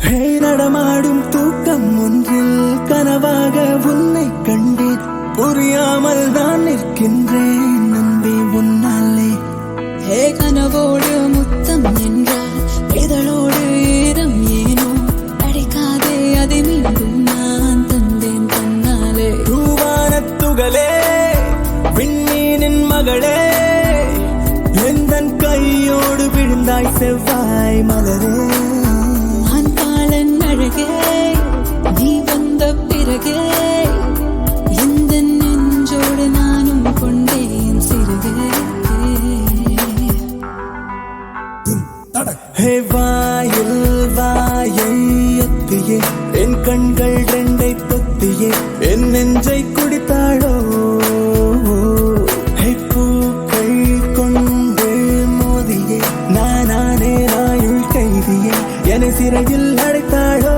ஹே நடமாடும் தூக்கம் ஒன்றில் கனவாக உன்னை கண்டேன். புரியாமல் நான் நிற்கின்றேன் நம்பி உன்னாலே. ஹே கனவோடு முத்தம் என்றால் இதழோடு ஈரம் ஏனோ அடைக்காதே அதை மீண்டும் நான் தந்தேன் தன்னாலே. தூவானத்துகளே விண்மீனின் மகளே எந்தன் கையோடு விழுந்தாய் செவ்வாய் மலரே. ஆண்பாளன் அழகே நீ வந்த பிறகே எந்த நெஞ்சோடு நானும் கொண்டேன் சிறுகே. ஹே வாயில் வாயை ஒத்தியே என் கண்கள் ரெண்டை பொத்தியே என் நெஞ்சை குடித்தாளோ. ஹே பூக்கள் கொண்டு மோதியே நானே நாயுள் கைதியே என்னை சிறையில் அடைத்தாளோ.